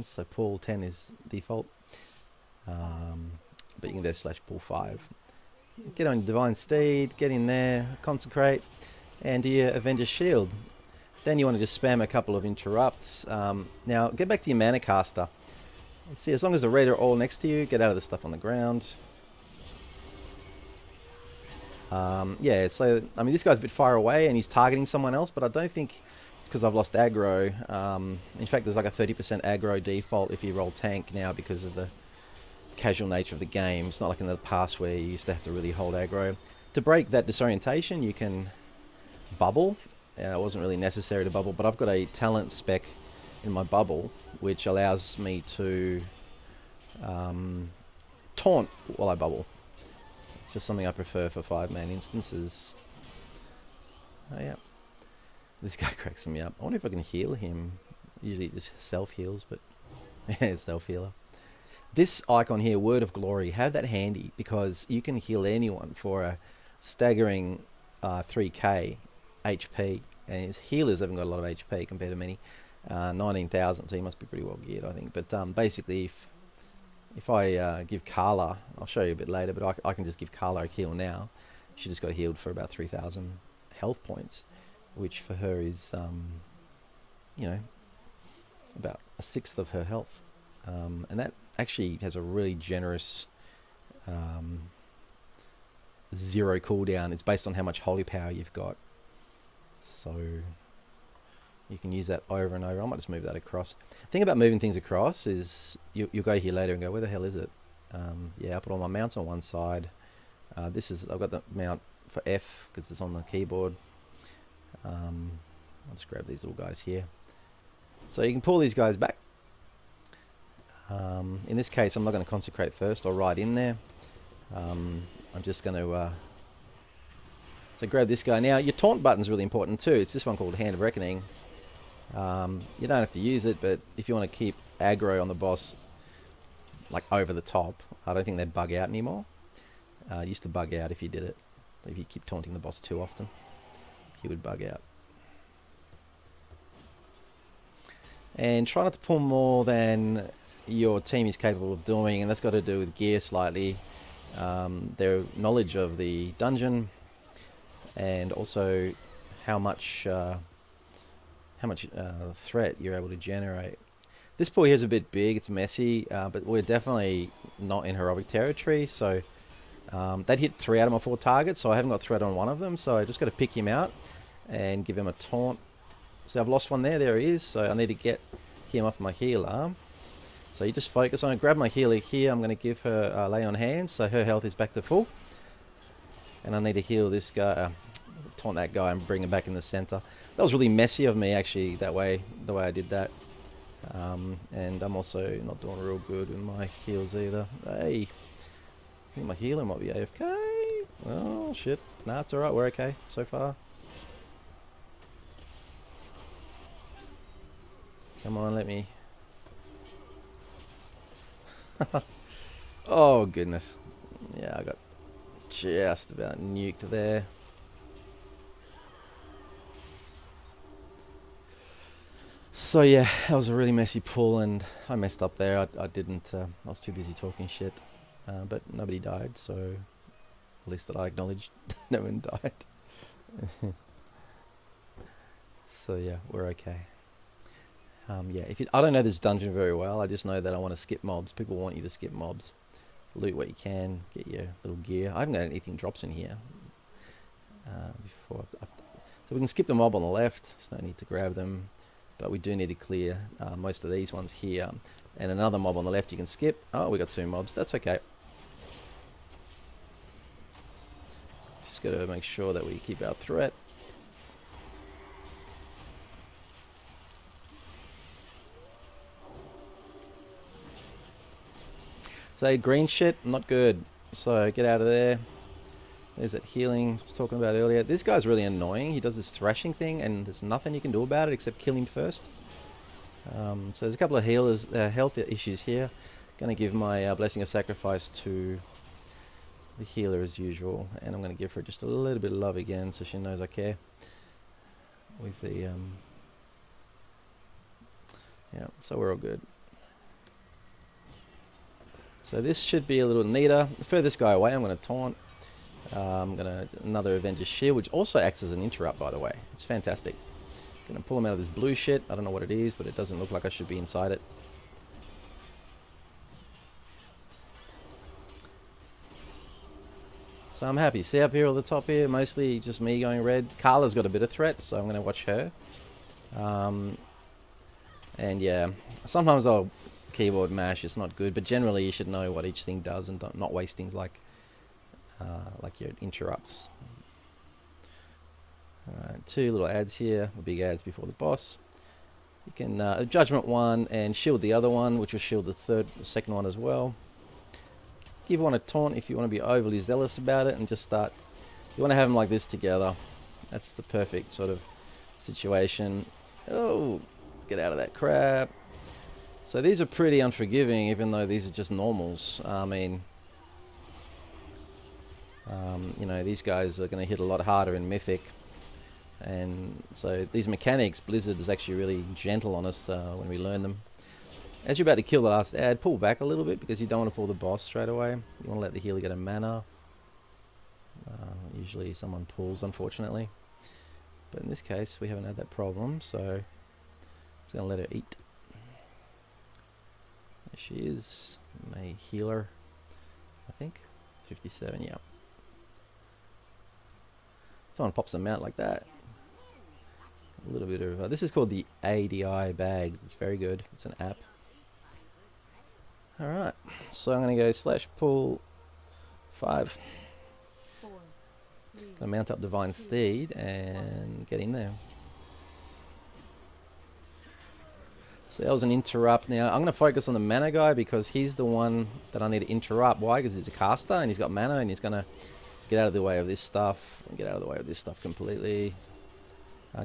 so pull 10 is default. But you can do /pull 5. Get on Divine Steed, get in there, consecrate, and do your Avenger's Shield. Then you want to just spam a couple of interrupts. Now, get back to your mana caster. See, as long as the red are all next to you, get out of the stuff on the ground. Yeah, so, I mean, this guy's a bit far away and he's targeting someone else, but I don't think it's because I've lost aggro. In fact, there's like a 30% aggro default if you roll tank now because of the casual nature of the game. It's not like in the past where you used to have to really hold aggro. To break that disorientation, you can bubble. It wasn't really necessary to bubble, but I've got a talent spec in my bubble which allows me to taunt while I bubble. It's just something I prefer for 5-man instances. Oh yeah, this guy cracks me up. I wonder if I can heal him. Usually it just self-heals, but yeah, self-healer. This icon here, Word of Glory, have that handy because you can heal anyone for a staggering 3k HP, and his healers haven't got a lot of HP compared to many. 19,000, so he must be pretty well geared, I think. But basically, if I give Carla, I'll show you a bit later, but I can just give Carla a heal now. She just got healed for about 3,000 health points, which for her is, you know, about a sixth of her health. And that actually has a really generous 0 cooldown. It's based on how much holy power you've got. So you can use that over and over. I might just move that across. The thing about moving things across is you'll go here later and go, where the hell is it? Yeah, I put all my mounts on one side. I've got the mount for F because it's on the keyboard. I'll just grab these little guys here. So you can pull these guys back. In this case, I'm not going to consecrate first. I'll ride in there. I'm just going to so grab this guy. Now, your taunt button's really important too. It's this one called Hand of Reckoning. You don't have to use it, but if you want to keep aggro on the boss like over the top, I don't think they bug out anymore. It used to bug out if you did it. If you keep taunting the boss too often, he would bug out. And try not to pull more than your team is capable of doing, and that's got to do with gear slightly, their knowledge of the dungeon, and also how much threat you're able to generate. This pool here is a bit big, it's messy, but we're definitely not in heroic territory, so that hit 3 out of my 4 targets, so I haven't got threat on one of them, so I just got to pick him out and give him a taunt. So I've lost one there he is, so I need to get him off my healer. So you just focus on it. Grab my healer here, I'm going to give her lay on hands, so her health is back to full. And I need to heal this guy, taunt that guy and bring him back in the center. That was really messy of me actually, the way I did that. And I'm also not doing real good with my heals either. Hey, I think my healer might be AFK. Oh shit, nah, it's alright, we're okay so far. Come on, let me. Oh goodness. Yeah, I got just about nuked there. So yeah, that was a really messy pull and I messed up there. I didn't, I was too busy talking shit. But nobody died, so at least that I acknowledged no one died. So yeah, we're okay. Yeah, I don't know this dungeon very well. I just know that I want to skip mobs. People want you to skip mobs. Loot what you can, get your little gear. I haven't got anything drops in here. So we can skip the mob on the left. There's no need to grab them. But we do need to clear most of these ones here. And another mob on the left you can skip. Oh, we got 2 mobs. That's okay. Just got to make sure that we keep our threat. So green shit, not good. So get out of there. There's that healing I was talking about earlier. This guy's really annoying. He does this thrashing thing and there's nothing you can do about it except kill him first. So there's a couple of health issues here. Going to give my Blessing of Sacrifice to the healer as usual. And I'm going to give her just a little bit of love again so she knows I care. With the... yeah, so we're all good. So this should be a little neater. The furthest guy away, I'm going to taunt. Another Avenger's Shield, which also acts as an interrupt, by the way. It's fantastic. Gonna pull him out of this blue shit. I don't know what it is, but it doesn't look like I should be inside it. So I'm happy. See up here on the top here, mostly just me going red. Carla's got a bit of threat, so I'm gonna watch her. And yeah, sometimes I'll keyboard mash. It's not good, but generally you should know what each thing does and not waste things like your interrupts. Alright, 2 little ads here, big ads before the boss. You can judgment one and shield the other one, which will shield the second one as well. Give one a taunt if you want to be overly zealous about it and just start. You want to have them like this together. That's the perfect sort of situation. Oh, get out of that crap. So these are pretty unforgiving, even though these are just normals. I mean, you know, these guys are going to hit a lot harder in Mythic. And so these mechanics, Blizzard is actually really gentle on us when we learn them. As you're about to kill the last ad, pull back a little bit because you don't want to pull the boss straight away. You want to let the healer get a mana. Usually someone pulls, unfortunately. But in this case, we haven't had that problem, so I'm just going to let her eat. There she is, my healer, I think. 57, yeah. Someone pops them out like that. A little bit of... this is called the ADI bags. It's very good. It's an app. Alright, so I'm going to go /pull 5. Going to mount up Divine Steed and get in there. So that was an interrupt. Now I'm going to focus on the mana guy because he's the one that I need to interrupt. Why? Because he's a caster and he's got mana and he's going to get out of the way of this stuff and get out of the way of this stuff completely.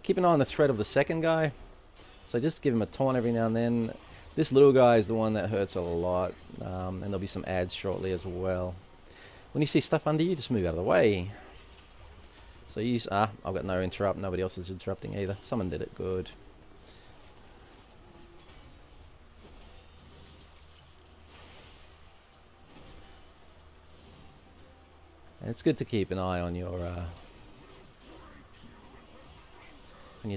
Keep an eye on the threat of the second guy. So just give him a taunt every now and then. This little guy is the one that hurts a lot, and there'll be some ads shortly as well. When you see stuff under you, just move out of the way. So use... I've got no interrupt, nobody else is interrupting either. Someone did it, good. And it's good to keep an eye on your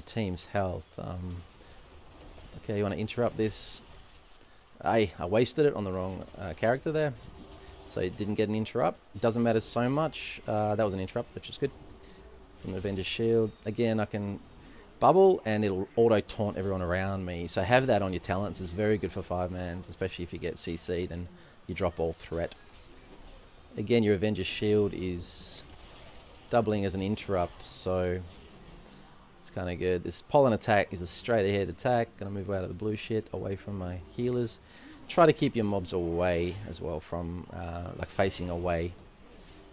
team's health. Okay, you want to interrupt this. I wasted it on the wrong character there, so it didn't get an interrupt. It doesn't matter so much. That was an interrupt, which is good. From the Avenger's Shield. Again, I can bubble and it'll auto-taunt everyone around me. So have that on your talents. It's very good for 5-mans, especially if you get CC'd and you drop all threat. Again, your Avenger's Shield is doubling as an interrupt, so it's kind of good. This pollen attack is a straight ahead attack. Gonna move out of the blue shit, away from my healers. Try to keep your mobs away as well, from like facing away.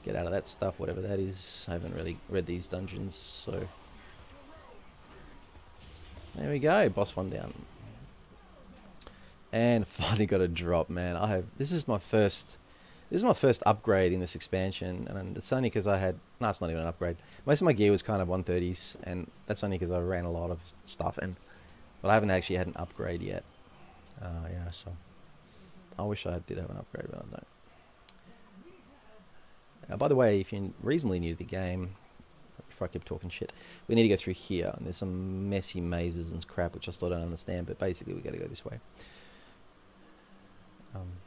Get out of that stuff, whatever that is. I haven't really read these dungeons, so there we go. Boss one down, and finally got a drop, man. This is my first upgrade in this expansion, and it's only because I had... No, it's not even an upgrade. Most of my gear was kind of 130s, and that's only because I ran a lot of stuff, but I haven't actually had an upgrade yet. Yeah, so I wish I did have an upgrade, but I don't. By the way, if you're reasonably new to the game, before I keep talking shit, we need to go through here, and there's some messy mazes and crap which I still don't understand, but basically we got to go this way.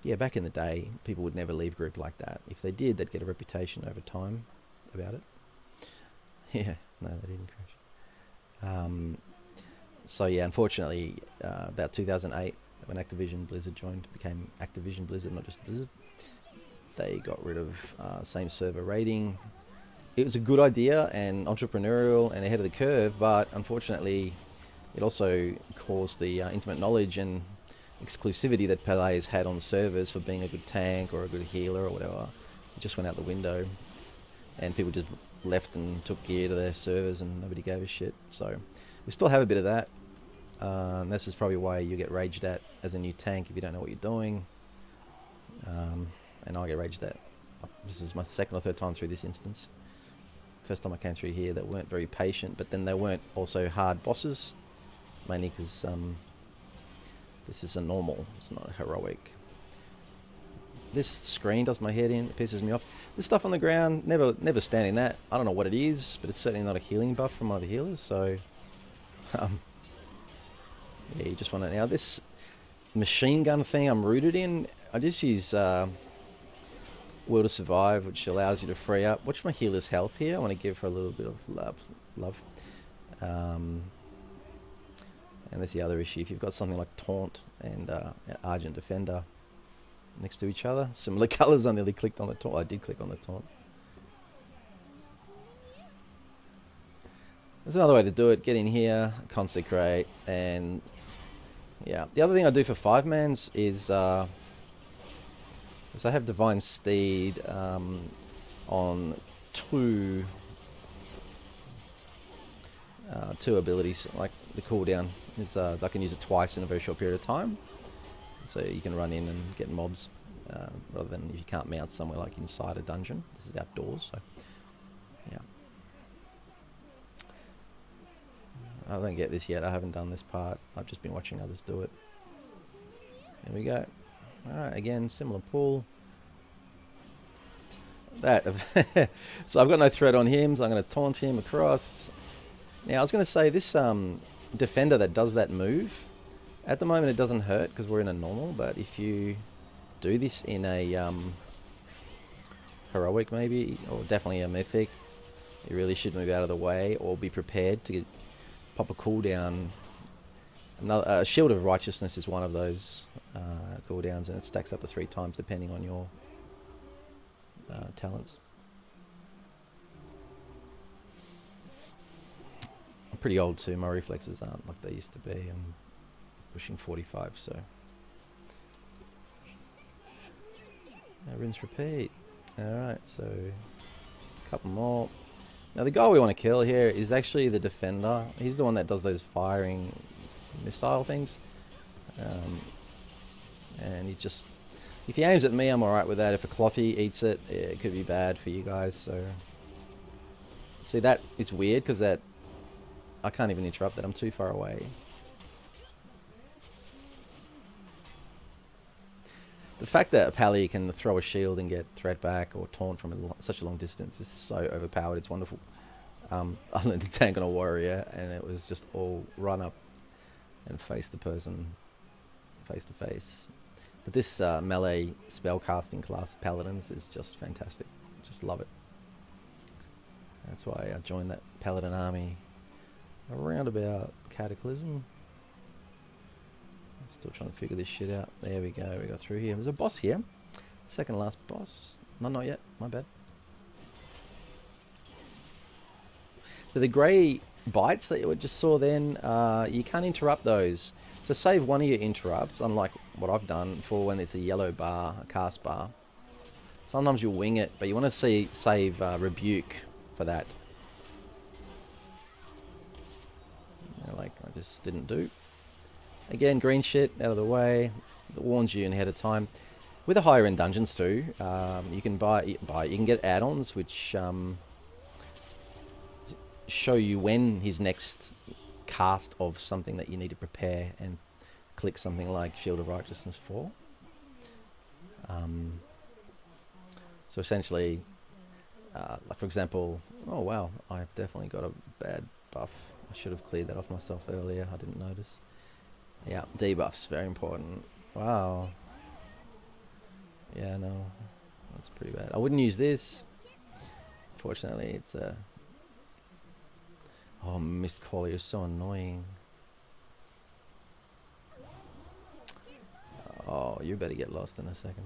Yeah, back in the day, people would never leave group like that. If they did, they'd get a reputation over time about it. Yeah, no, they didn't crash. So yeah, unfortunately, about 2008, when Activision Blizzard joined, became Activision Blizzard, not just Blizzard, they got rid of same server rating. It was a good idea and entrepreneurial and ahead of the curve, but unfortunately, it also caused the intimate knowledge and exclusivity that players had on servers for being a good tank or a good healer or whatever. It just went out the window, and people just left and took gear to their servers and nobody gave a shit. So we still have a bit of that. This is probably why you get raged at as a new tank if you don't know what you're doing. And I get raged at. This is my second or third time through this instance. First time I came through here, they weren't very patient, but then they weren't also hard bosses, mainly because this is a normal, it's not a heroic. this screen does my head in. It pisses me off. This stuff on the ground, never standing that. I don't know what it is, but it's certainly not a healing buff from one of the healers. So, yeah, you just want to... Now, this machine gun thing I'm rooted in, I just use Will to Survive, which allows you to free up. Watch my healer's health here. I want to give her a little bit of love. And that's the other issue. If you've got something like Taunt and Argent Defender next to each other, similar colours, I nearly clicked on the Taunt. I did click on the Taunt. There's another way to do it. Get in here, consecrate, and yeah. The other thing I do for 5-mans is I have Divine Steed on two abilities. Like the cooldown is I can use it twice in a very short period of time, so you can run in and get mobs rather than if you can't mount somewhere like inside a dungeon. This is outdoors, so yeah. I don't get this yet. I haven't done this part. I've just been watching others do it. There we go. Alright, again, similar pull. That. So I've got no threat on him, so I'm going to taunt him across. Now, I was going to say, this defender that does that move, at the moment it doesn't hurt because we're in a normal, but if you do this in a heroic maybe, or definitely a mythic, you really should move out of the way or be prepared to pop a cooldown. Another Shield of Righteousness is one of those cooldowns, and it stacks up to 3 times depending on your talents. I'm pretty old too. My reflexes aren't like they used to be. I'm pushing 45, so now rinse repeat. Alright, so a couple more. Now the guy we want to kill here is actually the defender. He's the one that does those firing missile things. And he's just... If he aims at me, I'm alright with that. If a clothy eats it, it could be bad for you guys, so... See, that is weird, because that... I can't even interrupt that. I'm too far away. The fact that Pally can throw a shield and get threat back or taunt from such a long distance is so overpowered. It's wonderful. I learned to tank on a warrior, and it was just all run up and face the person face to face. But this melee spellcasting class, Paladins, is just fantastic. Just love it. That's why I joined that Paladin army around about Cataclysm. Still trying to figure this shit out. There we go. We got through here. There's a boss here. Second last boss. No, not yet. My bad. So the grey bites that you just saw then, you can't interrupt those. So save one of your interrupts, unlike what I've done, for when it's a yellow bar, a cast bar. Sometimes you'll wing it, but you want to save Rebuke for that. Like I just didn't do. Again, green shit out of the way. It warns you ahead of time. With the higher end dungeons too, you can you can get add-ons which show you when his next cast of something that you need to prepare, and click something like Shield of Righteousness for. So essentially, like for example, oh wow, I've definitely got a bad buff. I should have cleared that off myself earlier. I didn't notice. Yeah, debuffs, very important. Wow. Yeah, no, that's pretty bad. I wouldn't use this. Fortunately, it's a... Oh, Mist Caller, you're so annoying. Oh, you better get lost in a second.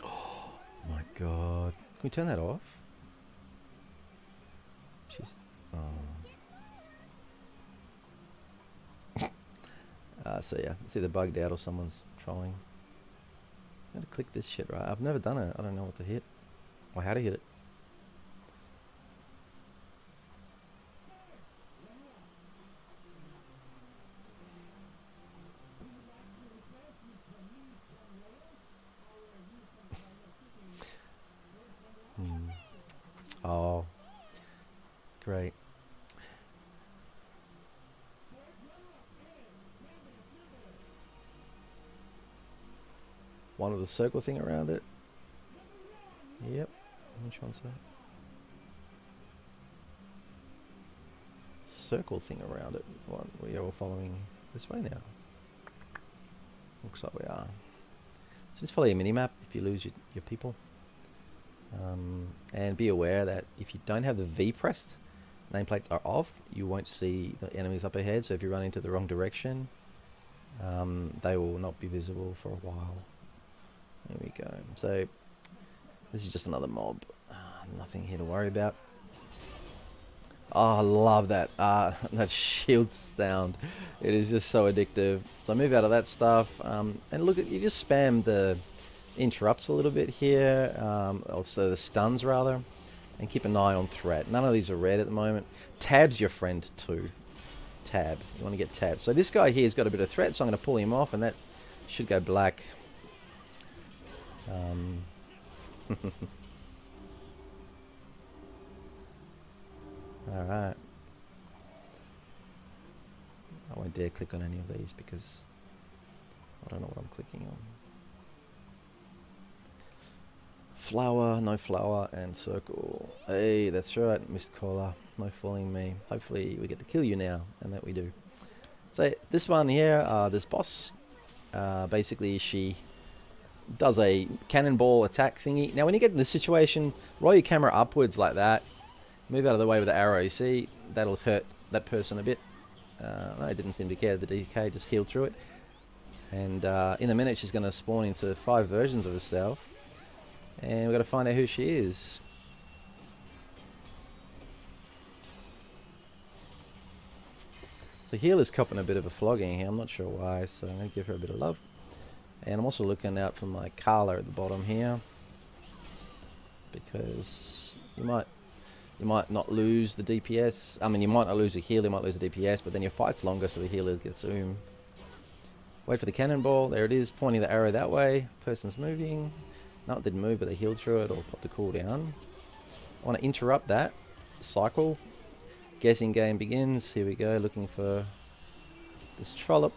Oh my god. Can we turn that off? Jeez. Oh. So yeah, it's either bugged out or someone's trolling. I'm gonna click this shit, right? I've never done it. I don't know what to hit. Or how to hit it. Oh, great. one with the circle thing around it. Yep. Which one's that? Circle thing around it. What? We are all following this way now. Looks like we are. So just follow your minimap if you lose your people. And be aware that if you don't have the V pressed, nameplates are off, you won't see the enemies up ahead. So if you run into the wrong direction, they will not be visible for a while. There we go. So this is just another mob. Nothing here to worry about. Oh, I love that that shield sound. It is just so addictive. So I move out of that stuff, and look at, you just spam the interrupts a little bit here, also the stuns rather, and keep an eye on threat. None of these are red at the moment. Tab's your friend too. Tab, you want to get tab. So this guy here has got a bit of threat, so I'm going to pull him off, and that should go black. Alright. I won't dare click on any of these because I don't know what I'm clicking on. Flower, no flower, and circle. Hey, that's right, missed caller. No fooling me. Hopefully we get to kill you now, and that we do. So this one here, this boss, basically she does a cannonball attack thingy. Now when you get in this situation, roll your camera upwards like that. Move out of the way with the arrow. You see, that'll hurt that person a bit. No, it didn't seem to care. The DK just healed through it. And in a minute she's going to spawn into 5 versions of herself. And we've got to find out who she is. So healer's copping a bit of a flogging here. I'm not sure why, so I'm going to give her a bit of love. And I'm also looking out for my Carla at the bottom here. Because you might not lose the DPS. I mean, you might not lose a healer, you might lose the DPS, but then your fight's longer, so the healer gets zoom. Wait for the cannonball. There it is, pointing the arrow that way. Person's moving. No, it didn't move, but they healed through it or popped the cooldown. I want to interrupt that cycle. Guessing game begins. Here we go, looking for this trollop.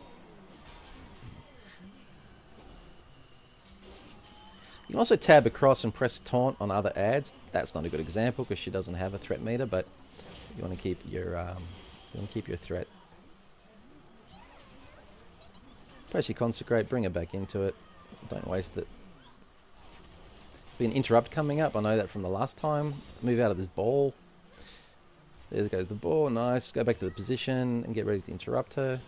You can also tab across and press taunt on other ads. That's not a good example because she doesn't have a threat meter, but you want to keep your threat. Press your consecrate, bring it back into it. Don't waste it. Be an interrupt coming up. I know that from the last time. Move out of this ball. There goes the ball. Nice. Go back to the position and get ready to interrupt her.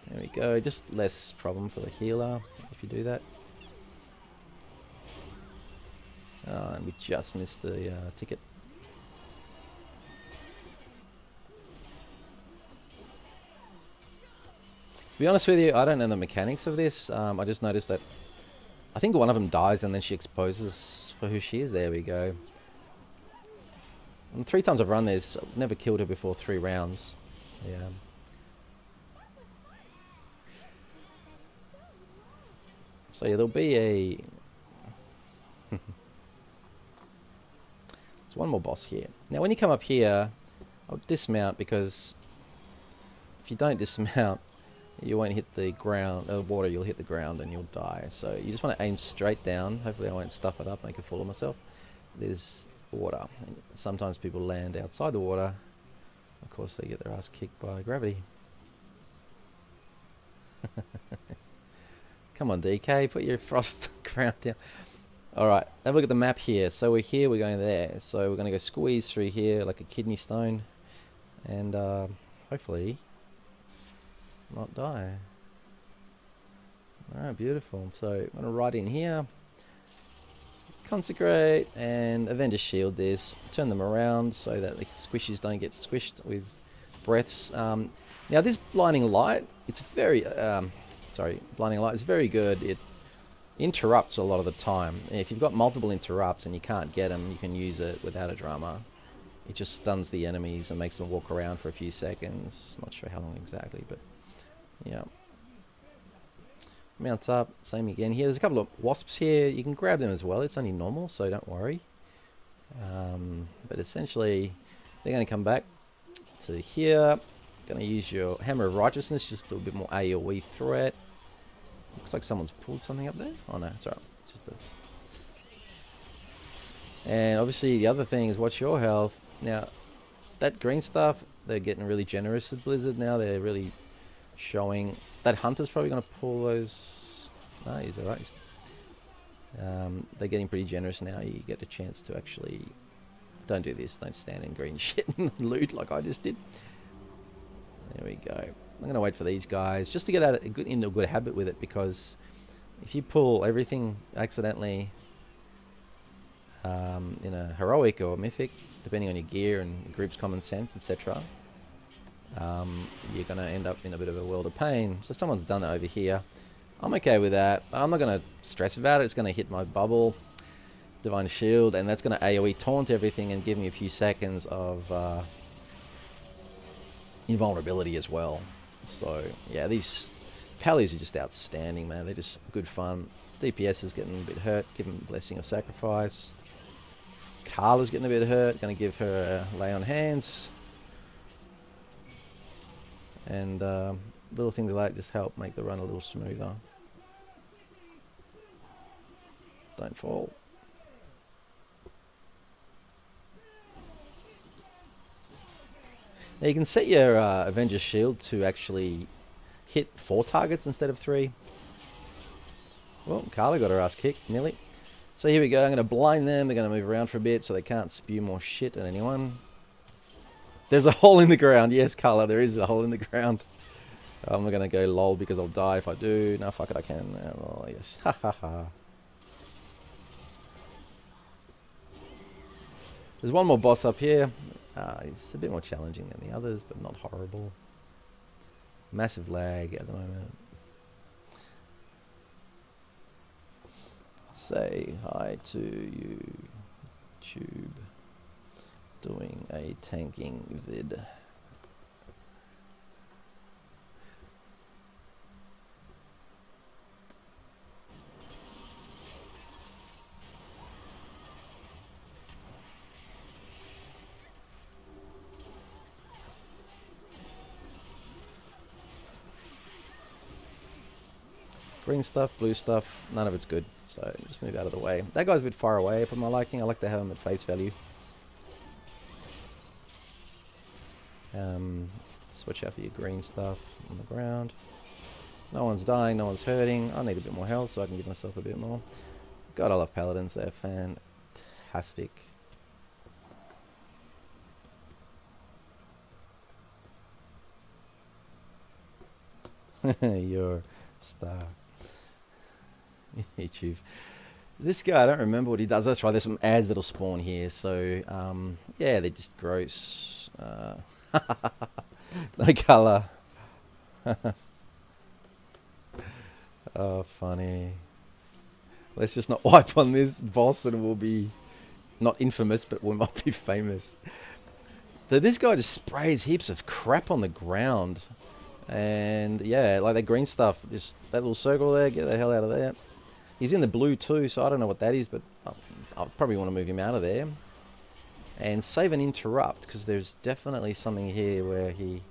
There we go. Just less problem for the healer if you do that. And we just missed the ticket. To be honest with you, I don't know the mechanics of this. I just noticed that I think one of them dies and then she exposes for who she is. There we go. And 3 times I've run this, I've never killed her before 3 rounds. Yeah. So yeah, there'll be a... There's one more boss here. Now when you come up here, I'll dismount because if you don't dismount, you won't hit the ground, water, you'll hit the ground and you'll die. So you just want to aim straight down. Hopefully I won't stuff it up, make a fool of myself. There's water. And sometimes people land outside the water. Of course they get their ass kicked by gravity. Come on DK, put your frost crown down. Alright, have a look at the map here. So we're here, we're going there. So we're going to go squeeze through here like a kidney stone. And hopefully not die. Alright, beautiful. So I'm going to ride in here. Consecrate and Avenger Shield this. Turn them around so that the squishies don't get squished with breaths. Now this blinding light, it's very... blinding light is very good. It interrupts a lot of the time. If you've got multiple interrupts and you can't get them, you can use it without a drama. It just stuns the enemies and makes them walk around for a few seconds. Not sure how long exactly, but yeah. Mount up, same again here. There's a couple of wasps here. You can grab them as well. It's only normal, so don't worry. But essentially, they're going to come back to here. Going to use your Hammer of Righteousness, just do a bit more AoE threat. Looks like someone's pulled something up there. Oh no, it's alright. It's just and obviously the other thing is watch your health. Now, that green stuff, they're getting really generous with Blizzard now. They're really showing... That Hunter's probably going to pull those... No, he's alright. They're getting pretty generous now. You get a chance to actually... Don't do this. Don't stand in green shit and loot like I just did. There we go. I'm going to wait for these guys just to get into a good habit with it, because if you pull everything accidentally in a heroic or mythic, depending on your gear and your group's common sense, etc., you're going to end up in a bit of a world of pain. So someone's done it over here. I'm okay with that. I'm not going to stress about it. It's going to hit my bubble, Divine Shield, and that's going to AoE taunt everything and give me a few seconds of invulnerability as well. So yeah, these Pallies are just outstanding, man. They're just good fun. DPS is getting a bit hurt. Give him Blessing of Sacrifice. Carla's getting a bit hurt. Going to give her a Lay on Hands. And little things like that just help make the run a little smoother. Don't fall. Now you can set your Avenger's Shield to actually hit 4 targets instead of 3. Well, Carla got her ass kicked, nearly. So here we go, I'm going to blind them, they're going to move around for a bit so they can't spew more shit at anyone. There's a hole in the ground, yes Carla, there is a hole in the ground. I'm not going to go lol because I'll die if I do. No, fuck it, I can. Oh, yes, ha ha ha. There's one more boss up here. He's a bit more challenging than the others, but not horrible. Massive lag at the moment. Say hi to YouTube. Doing a tanking vid. Green stuff, blue stuff, none of it's good, so just move out of the way. That guy's a bit far away from my liking. I like to have him at face value. Switch out for your green stuff on the ground. No one's dying, no one's hurting. I need a bit more health so I can give myself a bit more. God, I love Paladins, they're fantastic. You're a star. YouTube. This guy, I don't remember what he does. That's right, there's some ads that'll spawn here. So, yeah, they're just gross. No colour. Oh, funny. Let's just not wipe on this boss and we'll be not infamous, but we might be famous. This guy just sprays heaps of crap on the ground. And yeah, like that green stuff, just that little circle there, get the hell out of there. He's in the blue too, so I don't know what that is, but I'll probably want to move him out of there. And save and interrupt, because there's definitely something here where he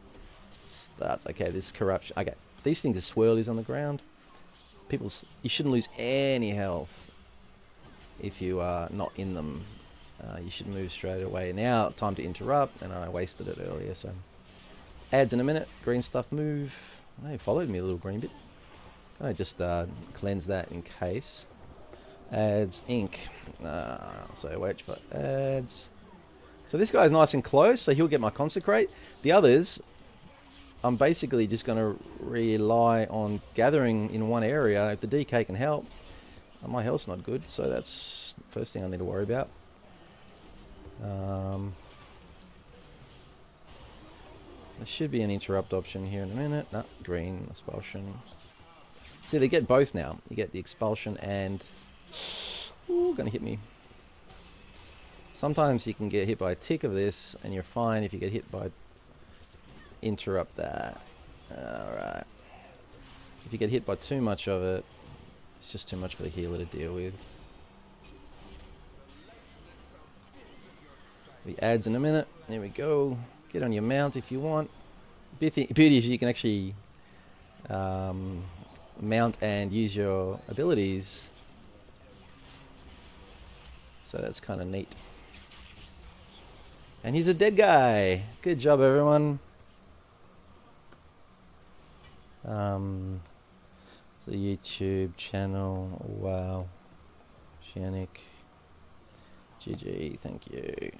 starts. Okay, this corruption. Okay, these things are swirlies on the ground. You shouldn't lose any health if you are not in them. You should move straight away. Now, time to interrupt, and I wasted it earlier, so. Ads in a minute, green stuff move. Oh, you followed me a little green bit. I just cleanse that in case. Ads, ink. So wait for ads. So this guy's nice and close, so he'll get my consecrate. The others, I'm basically just going to rely on gathering in one area. If the DK can help, my health's not good, so that's the first thing I need to worry about. There should be an interrupt option here in a minute. No, green, expulsion. See, they get both now. You get the expulsion and... Ooh, gonna hit me. Sometimes you can get hit by a tick of this, and you're fine if you get hit by... Interrupt that. Alright. If you get hit by too much of it, it's just too much for the healer to deal with. The ads in a minute. There we go. Get on your mount if you want. Beauty is you can actually mount and use your abilities. So that's kind of neat. And he's a dead guy. Good job, everyone. It's a YouTube channel. Wow. Shanik. GG, thank you.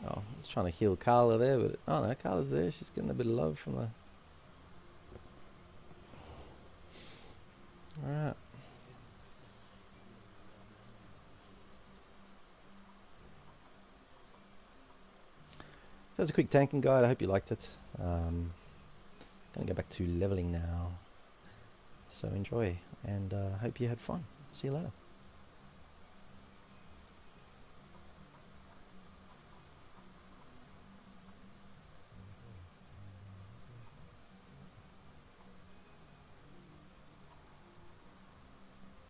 Oh, I was trying to heal Carla there, but oh no, Carla's there. She's getting a bit of love from the. Alright. That's a quick tanking guide. I hope you liked it. Gonna go back to leveling now. So enjoy, and hope you had fun. See you later.